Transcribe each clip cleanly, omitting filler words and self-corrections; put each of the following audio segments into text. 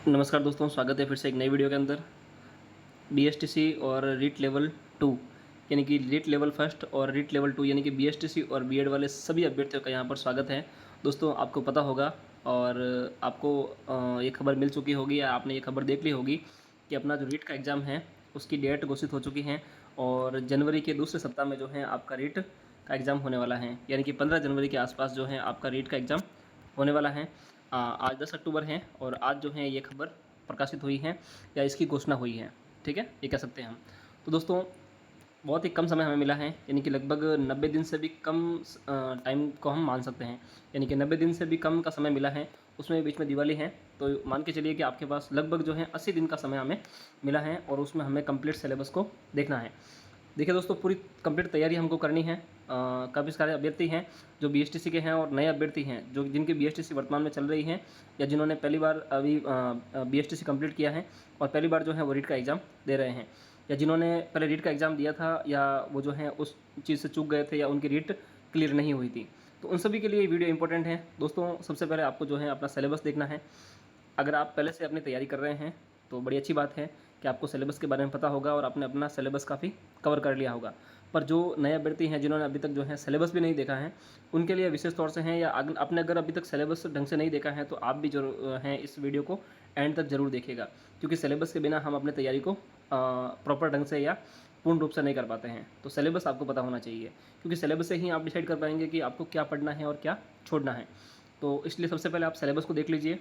नमस्कार दोस्तों, स्वागत है फिर से एक नई वीडियो के अंदर। बीएसटीसी और रीट लेवल 2 यानी कि रीट लेवल फर्स्ट और रीट लेवल 2 यानी कि बीएसटीसी और बीएड वाले सभी अभ्यर्थियों का यहाँ पर स्वागत है। दोस्तों, आपको पता होगा और आपको ये खबर मिल चुकी होगी या आपने ये खबर देख ली होगी कि अपना जो रीट का एग्ज़ाम है उसकी डेट घोषित हो चुकी हैं और जनवरी के दूसरे सप्ताह में जो है आपका रीट का एग्ज़ाम होने वाला है, यानी कि 15 जनवरी के आसपास जो है आपका रीट का एग्ज़ाम होने वाला है। आज 10 अक्टूबर है और आज जो है ये खबर प्रकाशित हुई है या इसकी घोषणा हुई है। ठीक है, ये कह सकते हैं हम। तो दोस्तों, बहुत ही कम समय हमें मिला है, यानी कि लगभग 90 दिन से भी कम टाइम को हम मान सकते हैं, यानी कि 90 दिन से भी कम का समय मिला है। उसमें बीच में दिवाली है, तो मान के चलिए कि आपके पास लगभग जो है 80 दिन का समय हमें मिला है और उसमें हमें कंप्लीट सिलेबस को देखना है। देखिए दोस्तों, पूरी कंप्लीट तैयारी हमको करनी है। काफ़ी सारे अभ्यर्थी हैं जो बीएसटीसी के हैं और नए अभ्यर्थी हैं जो जिनकी बीएसटीसी वर्तमान में चल रही है या जिन्होंने पहली बार अभी बीएसटीसी कंप्लीट किया है और पहली बार जो है वो रीट का एग्ज़ाम दे रहे हैं, या जिन्होंने पहले रीट का एग्ज़ाम दिया था या वो जो है उस चीज़ से चूक गए थे या उनकी रीट क्लियर नहीं हुई थी। तो उन सभी के लिए ये वीडियो इंपॉर्टेंट है। दोस्तों, सबसे पहले आपको जो है अपना सिलेबस देखना है। अगर आप पहले से अपनी तैयारी कर रहे हैं तो बड़ी अच्छी बात है कि आपको सिलेबस के बारे में पता होगा और आपने अपना सिलेबस काफ़ी कवर कर लिया होगा। पर जो नए अभ्यर्थी हैं जिन्होंने अभी तक जो है सिलेबस भी नहीं देखा है, उनके लिए विशेष तौर से हैं, या आपने अगर अभी तक सिलेबस ढंग से नहीं देखा है तो आप भी जो हैं इस वीडियो को एंड तक ज़रूर देखिएगा, क्योंकि सिलेबस के बिना हम अपनी तैयारी को प्रॉपर ढंग से या पूर्ण रूप से नहीं कर पाते हैं। तो सिलेबस आपको पता होना चाहिए, क्योंकि सिलेबस से ही आप डिसाइड कर पाएंगे कि आपको क्या पढ़ना है और क्या छोड़ना है। तो इसलिए सबसे पहले आप सिलेबस को देख लीजिए।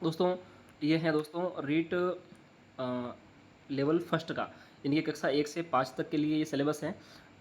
दोस्तों, ये है दोस्तों रीट लेवल फर्स्ट का, यानी कि कक्षा 1 से 5 तक के लिए ये सिलेबस है।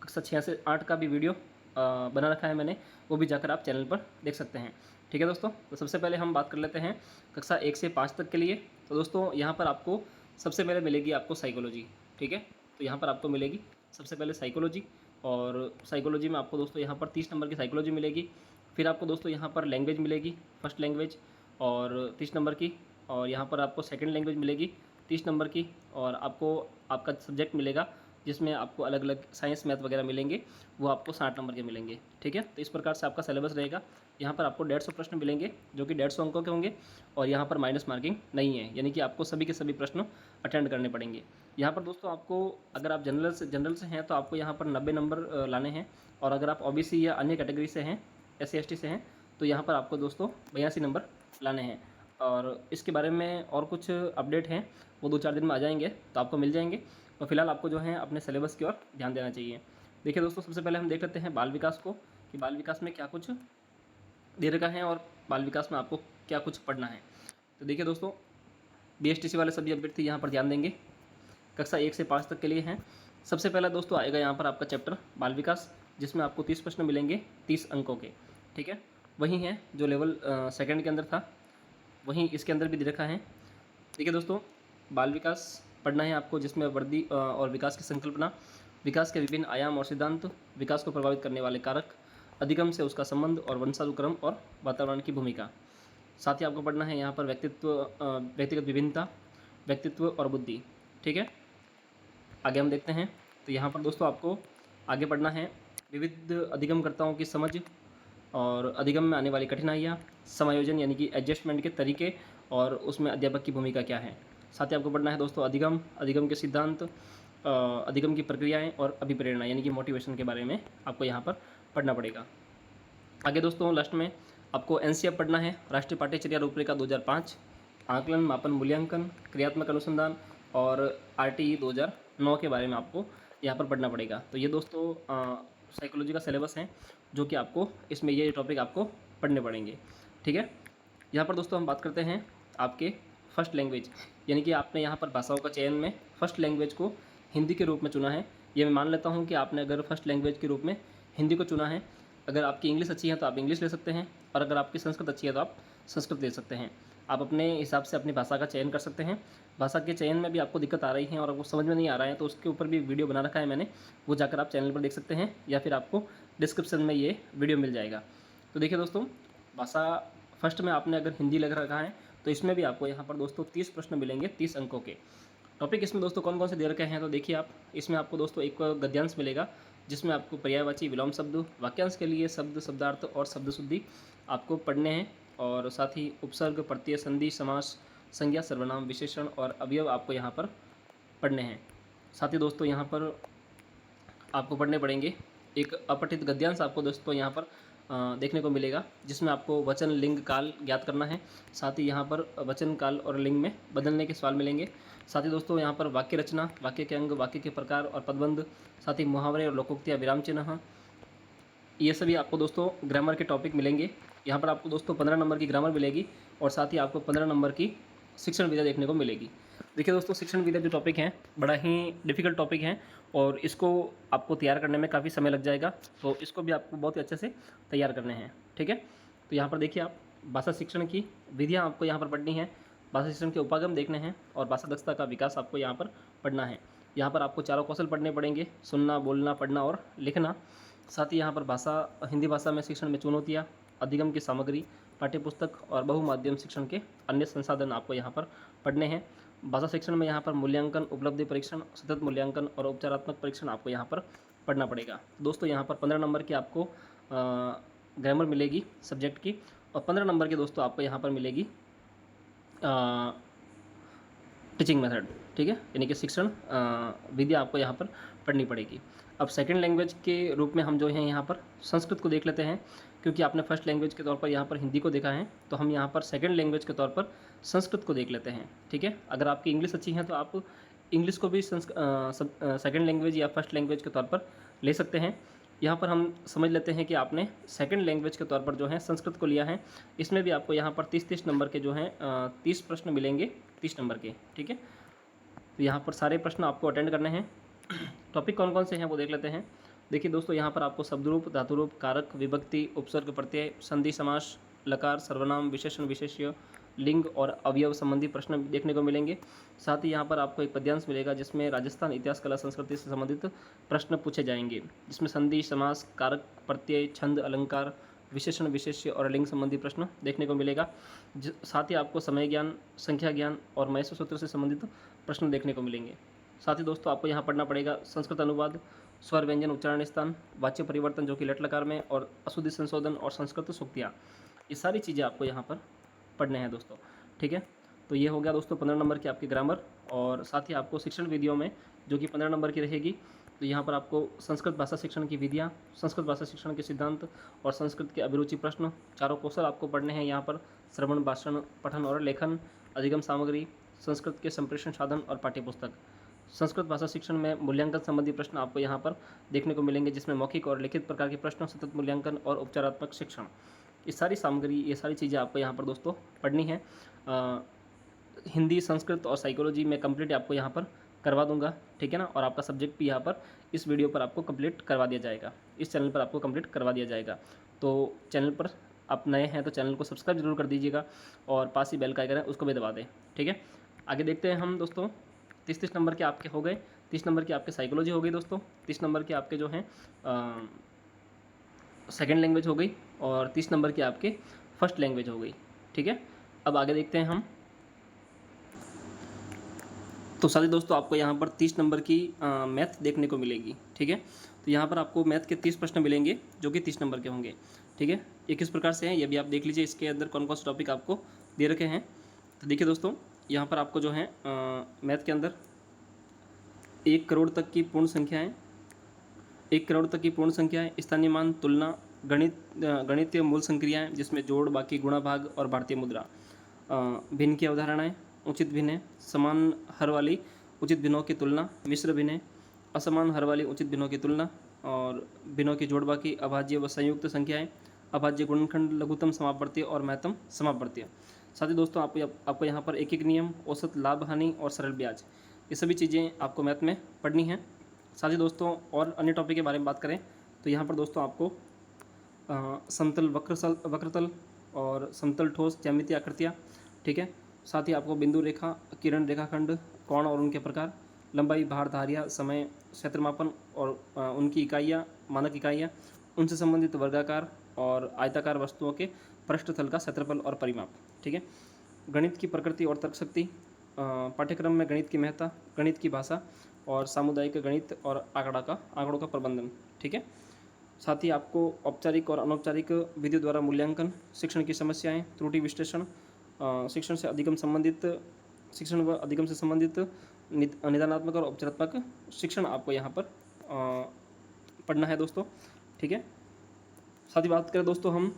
कक्षा 6 से 8 का भी वीडियो बना रखा है मैंने, वो भी जाकर आप चैनल पर देख सकते हैं। ठीक है दोस्तों, तो सबसे पहले हम बात कर लेते हैं कक्षा 1 से 5 तक के लिए। तो दोस्तों, यहाँ पर आपको सबसे पहले मिलेगी आपको साइकोलॉजी। ठीक है, तो यहाँ पर आपको मिलेगी सबसे पहले साइकोलॉजी, और साइकोलॉजी में आपको दोस्तों यहाँ पर 30 नंबर की साइकोलॉजी मिलेगी। फिर आपको दोस्तों यहाँ पर लैंग्वेज मिलेगी, फर्स्ट लैंग्वेज और 30 नंबर की, और यहाँ पर आपको सेकंड लैंग्वेज मिलेगी 30 नंबर की, और आपको आपका सब्जेक्ट मिलेगा जिसमें आपको अलग अलग साइंस मैथ वगैरह मिलेंगे, वो आपको 60 नंबर के मिलेंगे। ठीक है, तो इस प्रकार से आपका सिलेबस रहेगा। यहाँ पर आपको 150 प्रश्न मिलेंगे जो कि 150 अंकों के होंगे, और यहाँ पर माइनस मार्किंग नहीं है, यानी कि आपको सभी के सभी प्रश्न अटेंड करने पड़ेंगे। यहाँ पर दोस्तों आपको, अगर आप जनरल से हैं तो आपको यहाँ पर 90 नंबर लाने हैं, और अगर आप ओबीसी या अन्य कैटेगरी से हैं, SC ST से हैं, तो यहाँ पर आपको दोस्तों 82 नंबर लाने हैं। और इसके बारे में और कुछ अपडेट हैं, वो 2-4 दिन में आ जाएंगे तो आपको मिल जाएंगे। तो फिलहाल आपको जो है अपने सिलेबस की ओर ध्यान देना चाहिए। देखिए दोस्तों, सबसे पहले हम देख लेते हैं बाल विकास को, कि बाल विकास में क्या कुछ दे रखा है और बाल विकास में आपको क्या कुछ पढ़ना है। तो देखिए दोस्तों, बीएसटीसी वाले सभी अभ्यर्थी यहाँ पर ध्यान देंगे। कक्षा 1 से 5 तक के लिए हैं। सबसे पहला दोस्तों आएगा यहाँ पर आपका चैप्टर बाल विकास, जिसमें आपको 30 प्रश्न मिलेंगे 30 अंकों के। ठीक है, वही है जो लेवल सेकंड के अंदर था, वहीं इसके अंदर भी दे रखा है। देखिए दोस्तों, बाल विकास पढ़ना है आपको, जिसमें वृद्धि और विकास की संकल्पना, विकास के विभिन्न आयाम और सिद्धांत, विकास को प्रभावित करने वाले कारक, अधिगम से उसका संबंध और वंशानुक्रम और वातावरण की भूमिका। साथ ही आपको पढ़ना है यहाँ पर व्यक्तिगत विभिन्नता, व्यक्तित्व और बुद्धि। ठीक है, आगे हम देखते हैं। तो यहाँ पर दोस्तों आपको आगे पढ़ना है विविध अधिगमकर्ताओं की समझ और अधिगम में आने वाली कठिनाइयाँ, समायोजन यानी कि एडजस्टमेंट के तरीके, और उसमें अध्यापक की भूमिका क्या है। साथ ही आपको पढ़ना है दोस्तों अधिगम के सिद्धांत, अधिगम की प्रक्रियाएं और अभिप्रेरणा यानी कि मोटिवेशन के बारे में आपको यहाँ पर पढ़ना पड़ेगा। आगे दोस्तों लास्ट में आपको NCF पढ़ना है, राष्ट्रीय पाठ्यचर्या रूपरेखा 2005, आकलन मापन मूल्यांकन, क्रियात्मक अनुसंधान और RTE 2009 के बारे में आपको यहाँ पर पढ़ना पड़ेगा। तो ये दोस्तों साइकोलॉजी का सिलेबस है, जो कि आपको इसमें ये टॉपिक आपको पढ़ने पड़ेंगे। ठीक है, यहाँ पर दोस्तों हम बात करते हैं आपके फर्स्ट लैंग्वेज, यानी कि आपने यहाँ पर भाषाओं का चयन में फर्स्ट लैंग्वेज को हिंदी के रूप में चुना है। ये मैं मान लेता हूँ कि आपने अगर फर्स्ट लैंग्वेज के रूप में हिंदी को चुना है। अगर आपकी इंग्लिश अच्छी है तो आप इंग्लिश ले सकते हैं, और अगर आपकी संस्कृत अच्छी है तो आप संस्कृत ले सकते हैं। आप अपने हिसाब से अपनी भाषा का चयन कर सकते हैं। भाषा के चयन में भी आपको दिक्कत आ रही है और आपको समझ में नहीं आ रहा है, तो उसके ऊपर भी वीडियो बना रखा है मैंने, वो जाकर आप चैनल पर देख सकते हैं, या फिर आपको डिस्क्रिप्शन में ये वीडियो मिल जाएगा। तो देखिए दोस्तों, भाषा फर्स्ट में आपने अगर हिंदी लग रखा है तो इसमें भी आपको यहाँ पर दोस्तों 30 प्रश्न मिलेंगे 30 अंकों के। टॉपिक इसमें दोस्तों कौन कौन से दे रखे हैं, तो देखिए आप, इसमें आपको दोस्तों एक गद्यांश मिलेगा, जिसमें आपको पर्यायवाची विलोम शब्द, वाक्यांश के लिए शब्द, शब्दार्थ और शब्द शुद्धि आपको पढ़ने हैं, और साथ ही उपसर्ग, प्रत्यय, संधि, समास, संज्ञा, सर्वनाम, विशेषण और अवयव आपको यहाँ पर पढ़ने हैं। साथ ही दोस्तों यहाँ पर आपको पढ़ने पड़ेंगे एक अपठित गद्यांश आपको दोस्तों यहाँ पर देखने को मिलेगा, जिसमें आपको वचन, लिंग, काल ज्ञात करना है। साथ ही यहाँ पर वचन, काल और लिंग में बदलने के सवाल मिलेंगे। साथ ही दोस्तों यहाँ पर वाक्य रचना, वाक्य के अंग, वाक्य के प्रकार और पदबंध, साथ ही मुहावरे और लोकोक्तियाँ, विराम चिन्ह, ये सभी आपको दोस्तों ग्रामर के टॉपिक मिलेंगे। यहाँ पर आपको दोस्तों 15 नंबर की ग्रामर मिलेगी और साथ ही आपको 15 नंबर की शिक्षण विद्या देखने को मिलेगी। देखिए दोस्तों, शिक्षण विद्या जो टॉपिक है बड़ा ही डिफ़िकल्ट टॉपिक है और इसको आपको तैयार करने में काफ़ी समय लग जाएगा, तो इसको भी आपको बहुत ही अच्छे से तैयार करने हैं। ठीक है, तो यहाँ पर देखिए आप भाषा शिक्षण की विधियाँ आपको यहाँ पर पढ़नी है, भाषा शिक्षण के उपागम देखने हैं और भाषा दक्षता का विकास आपको यहाँ पर पढ़ना है। यहाँ पर आपको चारों कौशल पढ़ने पड़ेंगे, सुनना, बोलना, पढ़ना और लिखना। साथ ही यहाँ पर हिंदी भाषा में शिक्षण में चुनौतियाँ, अधिगम की सामग्री, पाठ्यपुस्तक और बहुमाध्यम शिक्षण के अन्य संसाधन आपको यहाँ पर पढ़ने हैं। भाषा शिक्षण में यहाँ पर मूल्यांकन, उपलब्धि परीक्षण, सतत मूल्यांकन और उपचारात्मक परीक्षण आपको यहाँ पर पढ़ना पड़ेगा। दोस्तों यहाँ पर 15 नंबर की आपको ग्रामर मिलेगी सब्जेक्ट की और 15 नंबर की दोस्तों आपको यहाँ पर मिलेगी टीचिंग मेथड। ठीक है, यानी कि शिक्षण विद्या आपको यहाँ पर पढ़नी पड़ेगी। अब सेकंड लैंग्वेज के रूप में हम जो हैं यहाँ पर संस्कृत को देख लेते हैं, क्योंकि आपने फर्स्ट लैंग्वेज के तौर पर यहाँ पर हिंदी को देखा है, तो हम यहाँ पर सेकंड लैंग्वेज के तौर पर संस्कृत को देख लेते हैं। ठीक है, अगर आपकी इंग्लिश अच्छी है तो आप इंग्लिश को भी सेकंड लैंग्वेज या फर्स्ट लैंग्वेज के तौर पर ले सकते हैं। यहाँ पर हम समझ लेते हैं कि आपने सेकंड लैंग्वेज के तौर पर जो है संस्कृत को लिया है। इसमें भी आपको यहाँ पर 30 नंबर के जो हैं 30 प्रश्न मिलेंगे, 30 नंबर के। ठीक है, तो यहाँ पर सारे प्रश्न आपको अटेंड करने हैं। टॉपिक कौन कौन से हैं वो देख लेते हैं। देखिए दोस्तों, यहाँ पर आपको शब्दरूप, धातुरूप, कारक, विभक्ति, उपसर्ग, प्रत्यय, संधि, समास, लकार, सर्वनाम, विशेषण, विशेष्य, लिंग और अवयव संबंधी प्रश्न देखने को मिलेंगे। साथ ही यहाँ पर आपको एक पद्यांश मिलेगा जिसमें राजस्थान इतिहास, कला, संस्कृति से संबंधित प्रश्न पूछे जाएंगे, जिसमें संधि, समास, कारक, प्रत्यय, छंद, अलंकार, विशेषण, विशेष्य और लिंग संबंधी प्रश्न देखने को मिलेगा। साथ ही आपको समय ज्ञान, संख्या ज्ञान और महेश्वर सूत्र से संबंधित प्रश्न देखने को मिलेंगे। साथ ही दोस्तों आपको यहाँ पढ़ना पड़ेगा संस्कृत अनुवाद, स्वर, व्यंजन, उच्चारण स्थान, वाच्य परिवर्तन जो कि लट लकार में, और अशुद्धि संशोधन और संस्कृत सूक्तियाँ। ये सारी चीज़ें आपको यहाँ पर पढ़ने हैं दोस्तों। ठीक है, तो ये हो गया दोस्तों 15 नंबर की आपकी ग्रामर। और साथ ही आपको शिक्षण विधियों में जो कि 15 नंबर की रहेगी, तो यहाँ पर आपको संस्कृत भाषा शिक्षण की विधियाँ, संस्कृत भाषा शिक्षण के सिद्धांत और संस्कृत के अभिरुचि प्रश्न, चारों कौशल आपको पढ़ने हैं। यहाँ पर श्रवण, भाषण, पठन और लेखन, अधिगम सामग्री, संस्कृत के संप्रेषण साधन और पाठ्यपुस्तक। संस्कृत भाषा शिक्षण में मूल्यांकन संबंधी प्रश्न आपको यहाँ पर देखने को मिलेंगे, जिसमें मौखिक और लिखित प्रकार के प्रश्न, सतत मूल्यांकन और उपचारात्मक शिक्षण। ये सारी सामग्री, ये सारी चीज़ें आपको यहाँ पर दोस्तों पढ़नी है। हिंदी, संस्कृत और साइकोलॉजी में कंप्लीट आपको यहाँ पर करवा दूंगा। ठीक है ना, और आपका सब्जेक्ट भी यहाँ पर इस वीडियो पर आपको कंप्लीट करवा दिया जाएगा, इस चैनल पर आपको कंप्लीट करवा दिया जाएगा। तो चैनल पर आप नए हैं तो चैनल को सब्सक्राइब जरूर कर दीजिएगा और पास ही बेल का आइकन है उसको भी दबा दें। ठीक है, आगे देखते हैं हम दोस्तों। 30 नंबर के आपके हो गए, 30 नंबर के आपके साइकोलॉजी हो गई दोस्तों, 30 नंबर के आपके जो हैं सेकेंड लैंग्वेज हो गई और 30 नंबर के आपके फर्स्ट लैंग्वेज हो गई। ठीक है, अब आगे देखते हैं हम। तो साथी दोस्तों आपको यहाँ पर 30 नंबर की मैथ देखने को मिलेगी। ठीक है, तो यहाँ पर आपको मैथ के 30 प्रश्न मिलेंगे जो कि 30 नंबर के होंगे। ठीक है, ये किस प्रकार से हैं ये भी आप देख लीजिए, इसके अंदर कौन कौन से टॉपिक आपको दे रखे हैं। तो देखिए दोस्तों, यहाँ पर आपको जो है मैथ के अंदर 1 करोड़ तक की पूर्ण संख्याएँ, 1 करोड़ तक की पूर्ण संख्याएँ, स्थानीय मान, तुलना, गणितीय मूल संक्रियाएँ जिसमें जोड़, बाकी, गुणा, भाग और भारतीय मुद्रा, भिन्न की अवधारणाएँ, उचित भिन्न, समान हर वाली उचित भिन्नों की तुलना, मिश्र भिन्न, असमान हर वाली उचित भिन्नों की तुलना और भिन्नों की जोड़, बाकी, अभाज्य व संयुक्त संख्याएँ, अभाज्य गुणनखंड, लघुत्तम समापवर्तीय और महत्तम समापवर्तीय। साथ ही दोस्तों आपको यहाँ पर एक नियम, औसत, लाभ, हानि और सरल ब्याज, ये सभी चीज़ें आपको मैथ में पढ़नी हैं। साथ ही दोस्तों और अन्य टॉपिक के बारे में बात करें तो यहाँ पर दोस्तों आपको समतल वक्रतल और समतल ठोस ज्यामितीय आकृतियाँ। ठीक है, साथ ही आपको बिंदु रेखा, किरण, रेखाखंड, कोण और उनके प्रकार, लंबाई, भार, धारियाँ, समय, क्षेत्रमापन और उनकी इकाइयाँ, मानक इकाइयाँ, उनसे संबंधित वर्गाकार और आयताकार वस्तुओं के पृष्ठतल का क्षेत्रफल और परिमाप। ठीक है, गणित की प्रकृति और तर्कशक्ति, पाठ्यक्रम में गणित की महत्ता, गणित की भाषा और सामुदायिक गणित और आंकड़ों का प्रबंधन। ठीक है, साथ ही आपको औपचारिक और अनौपचारिक विधियों द्वारा मूल्यांकन, शिक्षण की समस्याएं, त्रुटि विश्लेषण, शिक्षण से अधिगम संबंधित शिक्षण व अधिगम से संबंधित निदानात्मक और औपचारात्मक शिक्षण आपको यहाँ पर पढ़ना है दोस्तों। ठीक है, साथ ही बात करें दोस्तों हम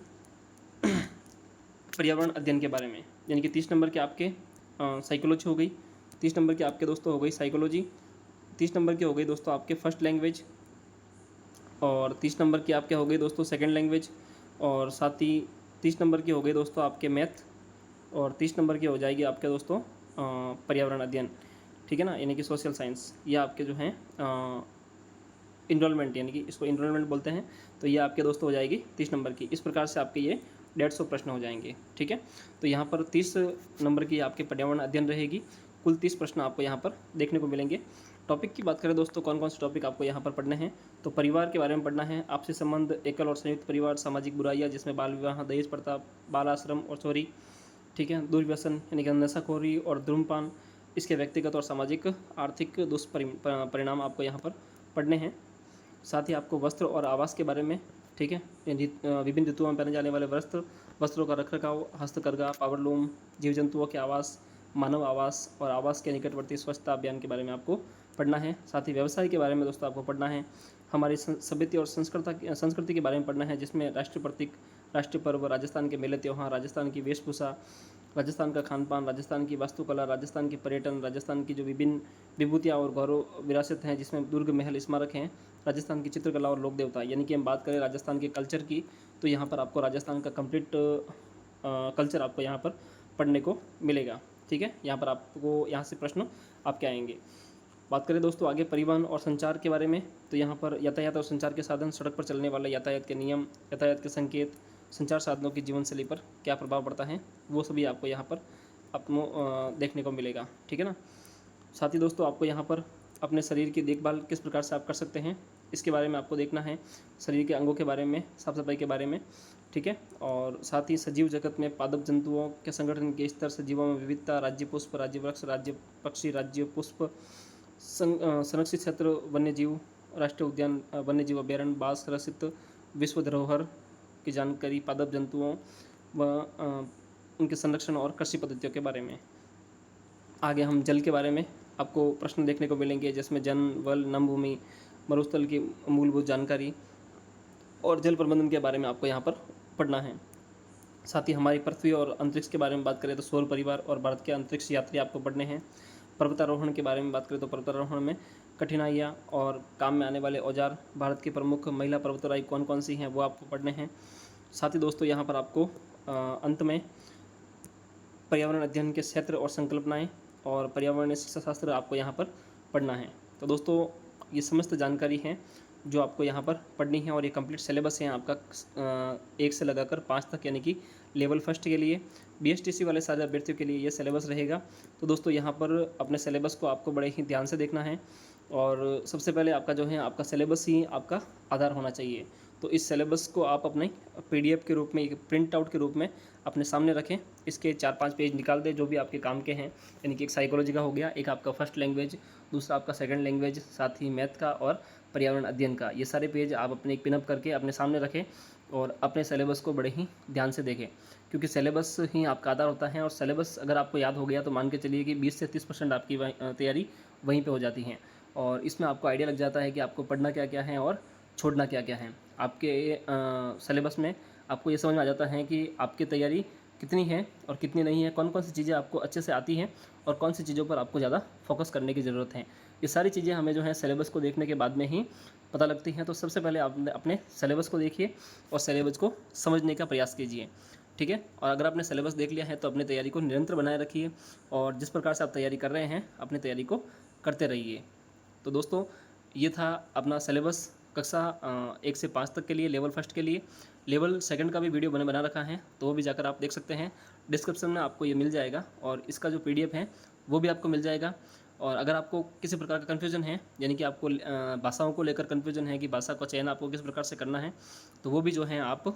पर्यावरण अध्ययन के बारे में, यानी कि 30 नंबर के आपके साइकोलॉजी हो गई, 30 नंबर के आपके दोस्तों हो गई साइकोलॉजी, 30 नंबर के हो गई दोस्तों आपके फर्स्ट लैंग्वेज, और 30 नंबर की आपके हो गई दोस्तों सेकंड लैंग्वेज, और साथ ही 30 नंबर की हो गई दोस्तों आपके मैथ, और 30 नंबर की हो जाएगी आपके दोस्तों पर्यावरण अध्ययन। ठीक है ना, यानी कि सोशल साइंस, ये आपके जो हैं इनरोलमेंट, यानी कि इसको इनरोलमेंट बोलते हैं, तो ये आपके दोस्तों हो जाएगी 30 नंबर की। इस प्रकार से आपके ये 150 प्रश्न हो जाएंगे। ठीक है, तो यहाँ पर 30 नंबर की आपके पर्यावरण अध्ययन रहेगी। कुल 30 प्रश्न आपको यहाँ पर देखने को मिलेंगे। टॉपिक की बात करें दोस्तों, कौन कौन से टॉपिक आपको यहाँ पर पढ़ने हैं, तो परिवार के बारे में पढ़ना है, आपसी संबंध, एकल और संयुक्त परिवार, सामाजिक बुराइयाँ जिसमें बाल विवाह, दहेज प्रथा, बाल आश्रम और चोरी। ठीक है, दुर्व्यसन यानी कि नशाखोरी और धूम्रपान, इसके व्यक्तिगत और सामाजिक आर्थिक दुष्परिणाम आपको यहाँ पर पढ़ने हैं। साथ ही आपको वस्त्र और आवास के बारे में, ठीक है, विभिन्न ऋतुओं में पहने जाने वाले वस्त्रों का रखरखाव, हस्तकरघा, पावरलूम, जीव जंतुओं के आवास, मानव आवास और आवास के निकटवर्ती स्वच्छता अभियान के बारे में आपको पढ़ना है। साथ ही व्यवसाय के बारे में दोस्तों आपको पढ़ना है। हमारी सभ्यता और संस्कृति के बारे में पढ़ना है, जिसमें राष्ट्रीय प्रतीक, राष्ट्रीय पर्व, राजस्थान के मेले त्यौहार, राजस्थान की वेशभूषा, राजस्थान का खान पान, राजस्थान की वास्तुकला, राजस्थान की पर्यटन, राजस्थान की जो विभिन्न विभूतियाँ और गौरव विरासत हैं जिसमें दुर्ग, महल, स्मारक हैं, राजस्थान की चित्रकला और लोक देवता। यानी कि हम बात करें राजस्थान के कल्चर की, तो यहाँ पर आपको राजस्थान का कंप्लीट कल्चर आपको यहाँ पर पढ़ने को मिलेगा। ठीक है, यहाँ पर आपको यहाँ से प्रश्न आपके आएंगे। बात करें दोस्तों आगे परिवहन और संचार के बारे में, तो यहाँ पर यातायात और संचार के साधन, सड़क पर चलने वाले यातायात के नियम, यातायात के संकेत, संचार साधनों की जीवन शैली पर क्या प्रभाव पड़ता है, वो सभी आपको यहाँ पर देखने को मिलेगा। ठीक है ना, साथ ही दोस्तों आपको यहाँ पर अपने शरीर की देखभाल किस प्रकार से आप कर सकते हैं, इसके बारे में आपको देखना है, शरीर के अंगों के बारे में, साफ सफाई के बारे में। ठीक है, और साथ ही सजीव जगत में पादप जंतुओं के संगठन के स्तर, सजीवों में विविधता, राज्य पुष्प, राज्य वृक्ष, राज्य पक्षी, राज्य पुष्प, संरक्षित क्षेत्र, वन्य जीव, राष्ट्रीय उद्यान, वन्य जीव अभ्यारण्य, बाल संरक्षित विश्व धरोहर की जानकारी, पादप जंतुओं व उनके संरक्षण और कृषि पद्धतियों के बारे में। आगे हम जल के बारे में आपको प्रश्न देखने को मिलेंगे, जिसमें जन, वल, नम भूमि, मरुस्थल की मूलभूत जानकारी और जल प्रबंधन के बारे में आपको यहाँ पर पढ़ना है। साथ ही हमारी पृथ्वी और अंतरिक्ष के बारे में बात करें तो सौर परिवार और भारत के अंतरिक्ष यात्री आपको पढ़ने हैं। पर्वतारोहण के बारे में बात करें तो पर्वतारोहण में कठिनाइयाँ और काम में आने वाले औजार, भारत की प्रमुख महिला पर्वतराई कौन कौन सी हैं वो आपको पढ़ने हैं। साथ ही दोस्तों यहाँ पर आपको अंत में पर्यावरण अध्ययन के क्षेत्र और संकल्पनाएं और पर्यावरणीय शिक्षा शास्त्र आपको यहाँ पर पढ़ना है। तो दोस्तों ये समस्त जानकारी हैं जो आपको यहाँ पर पढ़नी है, और ये कंप्लीट सिलेबस है आपका 1 से लगाकर 5 तक, यानी कि लेवल फर्स्ट के लिए, BSTC वाले सारे अभ्यर्थियों के लिए ये सिलेबस रहेगा। तो दोस्तों यहाँ पर अपने सिलेबस को आपको बड़े ही ध्यान से देखना है, और सबसे पहले आपका जो है आपका सिलेबस ही आपका आधार होना चाहिए। तो इस सिलेबस को आप अपने PDF के रूप में, एक प्रिंट आउट के रूप में अपने सामने रखें। इसके 4-5 पेज निकाल दें जो भी आपके काम के हैं, यानी कि एक साइकोलॉजी का हो गया, एक आपका फर्स्ट लैंग्वेज, दूसरा आपका सेकंड लैंग्वेज, साथ ही मैथ का और पर्यावरण अध्ययन का। ये सारे पेज आप अपने एक पिनअप करके अपने सामने रखें और अपने सिलेबस को बड़े ही ध्यान से देखें, क्योंकि सिलेबस ही आपका आधार होता है। और सिलेबस अगर आपको याद हो गया तो मान के चलिए कि 20 से 30% आपकी तैयारी वहीं पे हो जाती है, और इसमें आपको आइडिया लग जाता है कि आपको पढ़ना क्या क्या है और छोड़ना क्या क्या है। आपके सिलेबस में आपको ये समझ में आ जाता है कि आपकी तैयारी कितनी है और कितनी नहीं है, कौन कौन सी चीज़ें आपको अच्छे से आती हैं और कौन सी चीज़ों पर आपको ज़्यादा फोकस करने की ज़रूरत है। ये सारी चीज़ें हमें जो है सिलेबस को देखने के बाद में ही पता लगती हैं। तो सबसे पहले आप अपने सिलेबस को देखिए और सिलेबस को समझने का प्रयास कीजिए। ठीक है, और अगर आपने सिलेबस देख लिया है तो अपनी तैयारी को निरंतर बनाए रखिए, और जिस प्रकार से आप तैयारी कर रहे हैं अपनी तैयारी को करते रहिए। तो दोस्तों ये था अपना सिलेबस कक्षा 1 से 5 तक के लिए, लेवल फर्स्ट के लिए। लेवल सेकंड का भी वीडियो बना रखा है, तो वो भी जाकर आप देख सकते हैं। डिस्क्रिप्शन में आपको ये मिल जाएगा, और इसका जो PDF है वो भी आपको मिल जाएगा। और अगर आपको किसी प्रकार का कन्फ्यूजन है, यानी कि आपको भाषाओं को लेकर कन्फ्यूजन है कि भाषा का चयन आपको किस प्रकार से करना है, तो वो भी जो है आप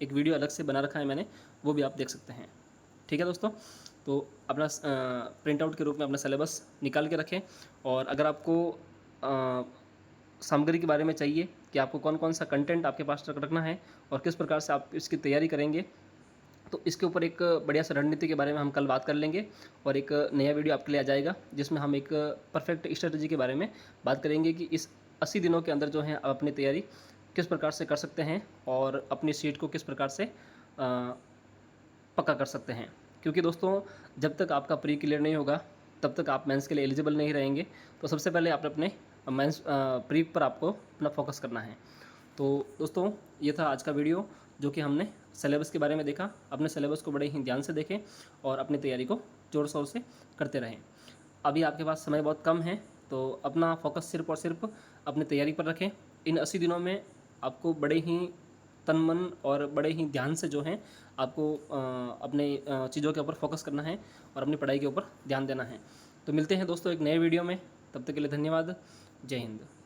एक वीडियो अलग से बना रखा है मैंने, वो भी आप देख सकते हैं। ठीक है दोस्तों, तो अपना प्रिंट आउट के रूप में अपना सिलेबस निकाल के रखें। और अगर आपको सामग्री के बारे में चाहिए कि आपको कौन कौन सा कंटेंट आपके पास रखना है और किस प्रकार से आप इसकी तैयारी करेंगे, तो इसके ऊपर एक बढ़िया सा रणनीति के बारे में हम कल बात कर लेंगे और एक नया वीडियो आपके लिए आ जाएगा जिसमें हम एक परफेक्ट स्ट्रेटजी के बारे में बात करेंगे कि इस 80 दिनों के अंदर जो है आप अपनी तैयारी किस प्रकार से कर सकते हैं और अपनी सीट को किस प्रकार से पक्का कर सकते हैं। क्योंकि दोस्तों जब तक आपका प्री क्लियर नहीं होगा तब तक आप मेंस के लिए एलिजिबल नहीं रहेंगे। तो सबसे पहले आप अपने मेंस प्री पर आपको अपना फोकस करना है। तो दोस्तों ये था आज का वीडियो जो कि हमने सिलेबस के बारे में देखा। अपने सिलेबस को बड़े ही ध्यान से देखें और अपनी तैयारी को ज़ोर शोर से करते रहें। अभी आपके पास समय बहुत कम है तो अपना फोकस सिर्फ और सिर्फ अपनी तैयारी पर रखें। इन 80 दिनों में आपको बड़े ही तन मन और बड़े ही ध्यान से जो है आपको अपने चीज़ों के ऊपर फोकस करना है और अपनी पढ़ाई के ऊपर ध्यान देना है। तो मिलते हैं दोस्तों एक नए वीडियो में, तब तक के लिए धन्यवाद। जय हिंद।